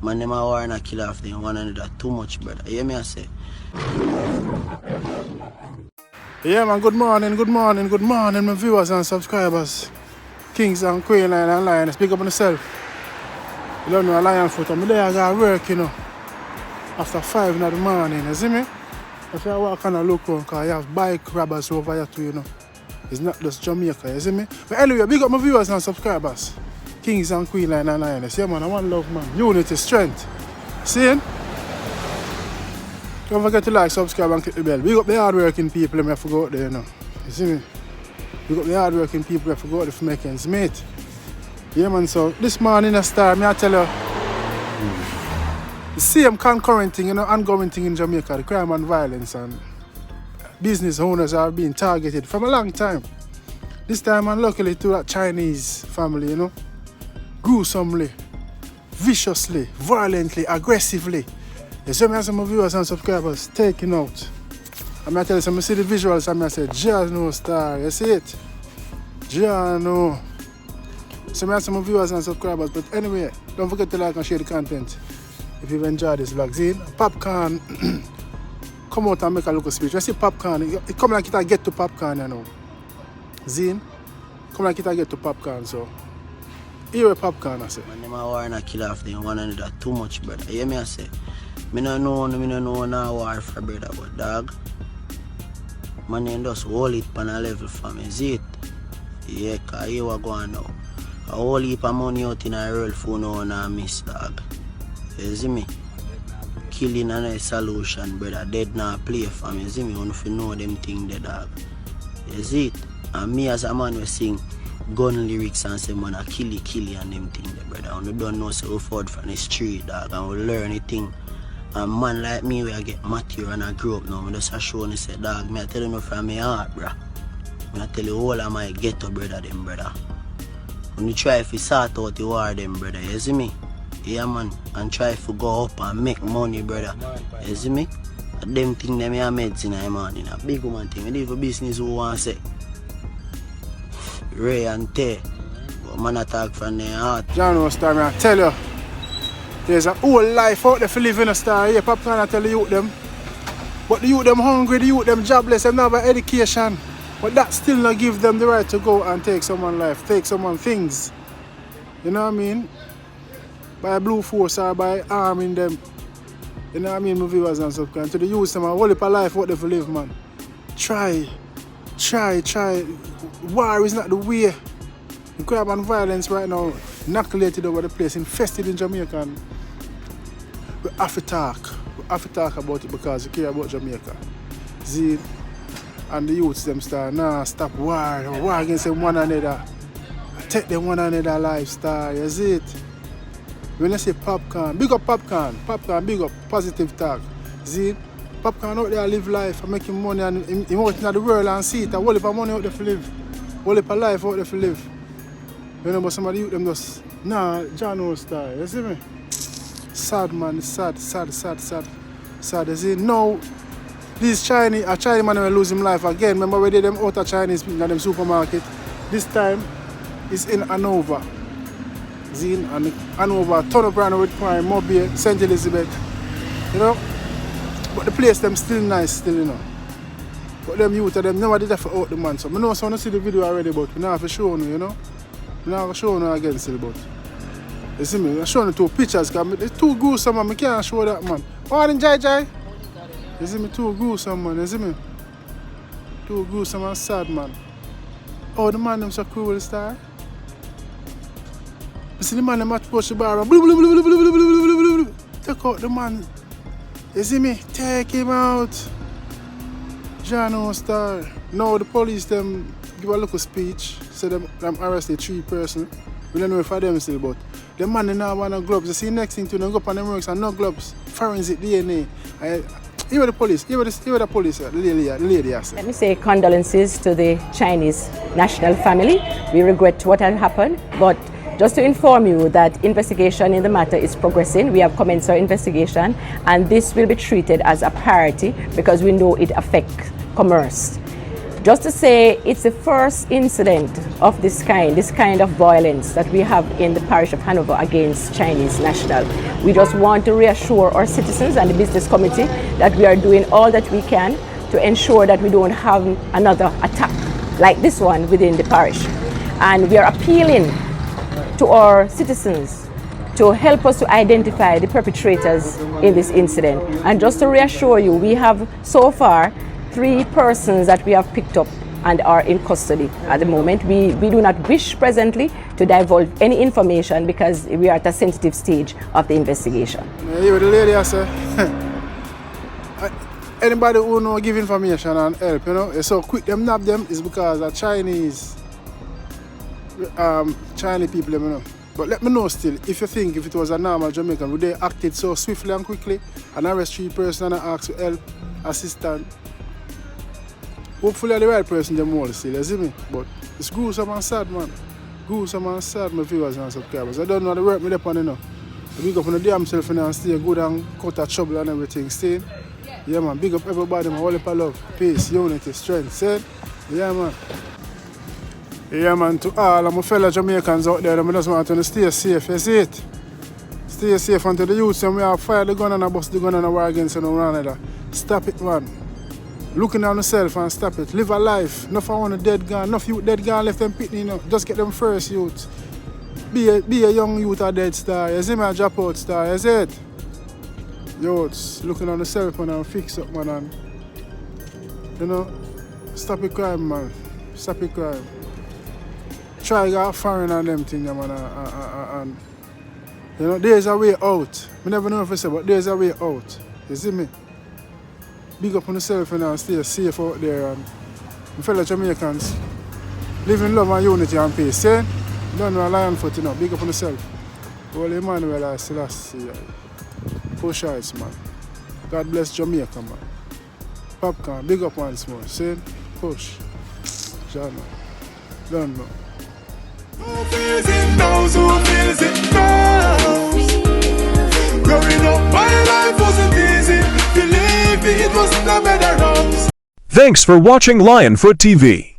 Man, them a war and a kill off them one another too much, brother. You hear me I say? Yeah, man, good morning, my viewers and subscribers. Kings and Queen and Lion, speak up on yourself. You don't know a lion foot, I'm there, I got work, you know. After 5 in the morning, you see me? If I walk and I look around, because I have bike robbers over here too, you know. It's not just Jamaica, you see me? But anyway, big up my viewers and subscribers. Kings and Queen and Lioness. Yeah, man, I want love, man. Unity, strength. See? Don't forget to like, subscribe and click the bell. Big up the hard-working people, I forgot there, you know. You see me? Big up the hard-working people, I forgot the makings, mate. Yeah, man, so this morning, I tell you, the same concurrent thing, you know, ongoing thing in Jamaica, the crime and violence and business owners are being targeted from a long time. This time, and luckily to that Chinese family, you know, gruesomely, viciously, violently, aggressively. You see me as some viewers and subscribers taking out. I'm going to tell you some, I see the visuals and I say, Jano star, you see it? Jano. So I have some viewers and subscribers, but anyway, don't forget to like and share the content if you've enjoyed this vlog. See, Popcaan come out and make a local speech. When I see Popcaan, it come like it get to Popcaan, you know. Zine, come like it get to Popcaan, so here is Popcaan, I say. Man, them a war and a kill off them one another too much, brother. You hear me I say? Me no know no war for brother, but dog, man, you just hold it on a level for me, see it? Yeah, cause here we go now. A whole heap of money out in a real phone now and I miss, dog. You see me? Killing a nice solution, brother. Dead now play for me, you see me? If you know them thing there, dog. You see it? And me as a man we sing gun lyrics and say man a killy and them thing there, brother. And you don't know so we forward from the street, dog, and we learn anything. And man like me, where I get mature and I grow up now, I just show and say, dog, me I tell you no from my heart, bro. Me I tell you all of my ghetto brother them, brother. When you try to sort out the war them, brother, you see me? Yeah, man. And try to go up and make money, brother. You see me? Them thing them are medicine in the morning. A big woman thing. We live a business who want to say. Ray and Tay. But man attack from their heart. John Star, I tell you. There's a whole life out there for living a star. Yeah, Popcaan I tell the youth them. But the youth them hungry, the youth them jobless, them not have education. But that still not give them the right to go and take someone's life, take someone's things. You know what I mean? By blue force or by arming them. You know what I mean, my viewers and subscribers. To the youth them, a whole heap of life out there for live, man. Try. War is not the way. The crime and violence right now, inoculated over the place, infested in Jamaica. And we have to talk. We have to talk about it because we care about Jamaica. See, and the youths them start, stop war against them one another. Take them one another lifestyle, you see it? When I say Popcaan, big up Popcaan, big up, positive talk. See, Popcaan out there live life and making money and he out in the world and see it. A whole heap of money out there for live. A whole heap of life out there for live. You know, but some of the youth them just, John style, you see me? Sad, man, sad. You see, now, these Chinese man will lose his life again. Remember we did them out of Chinese people in the supermarket? This time, it's in Hanover. See, in Hanover, ton of brand with crime, Mobile, St. Elizabeth. You know? But the place them still nice, still, you know. But them youth, them never did that for out the man. So I know someone see the video already, but we don't have to show you, you know? I'm not showing you again still, but you see me, I'm showing you 2 pictures because it's too gruesome, man. I can't show that, man. Morning, Jai. You see me, too gruesome, man. You see me? Too gruesome and sad, man. Oh, the man them so cruel, star. You see the man them approach the bar and take out the man. You see me? Take him out. John Star. Now the police them give a little speech. Say them arrested 3 persons. We don't know if them still, but the man they now want no gloves. You see next thing to them go up on them works and no gloves. Forensic DNA. Here the police, the lady has said. Let me say condolences to the Chinese national family. We regret what had happened, but just to inform you that investigation in the matter is progressing. We have commenced our investigation and this will be treated as a priority because we know it affects commerce. Just to say, it's the first incident of this kind of violence that we have in the parish of Hanover against Chinese national. We just want to reassure our citizens and the business committee that we are doing all that we can to ensure that we don't have another attack like this one within the parish. And we are appealing to our citizens to help us to identify the perpetrators in this incident. And just to reassure you, we have so far 3 persons that we have picked up and are in custody at the moment. We do not wish presently to divulge any information because we are at a sensitive stage of the investigation. Yeah, the lady I say, anybody who know give information and help, you know, it's so quick them nab them is because of Chinese people, you know. But let me know still, if you think if it was a normal Jamaican, would they acted so swiftly and quickly and arrest 3 persons and ask for help, assistance? Hopefully the right person them all still, you see me? But it's gruesome and sad, man. Gruesome and sad, my viewers and subscribers. I don't know the work me up on, you know. Big up on the damn self and stay good and cut a trouble and everything, stay. Yeah, man, big up everybody, man. All heap of love, peace, unity, strength, said. Yeah, man. Yeah, man, to all of my fellow Jamaicans out there, I just want to stay safe, you see it? Stay safe until the youths and we have fire the gun and bust the gun and war against one another. Stop it, man. Looking on yourself and stop it. Live a life. Enough of one dead gun. Enough youth dead gun left them pitney, you know. Just get them first, youth. Be a young youth a dead star. You see me, a drop out star, you see it? Youths, looking on yourself and fix up, man. And, you know, stop the crime, man. Stop the crime. Try to get foreign on them things, man. And you know, there's a way out. I never know if I say, but there's a way out. You see me? Big up on yourself and stay safe out there. And my fellow Jamaicans, live in love and unity and peace. See? Don't know a lion foot, you know. Big up on yourself. Holy Emmanuel, I still see. Push-Ice, man. God bless Jamaica, man. Popcaan, big up once more. See? Push. Jana. Don't know. Who feels it knows who feels it knows. Growing up, my life wasn't easy. Believe me, it wasn't a better house. Thanks for watching Lionfoot TV.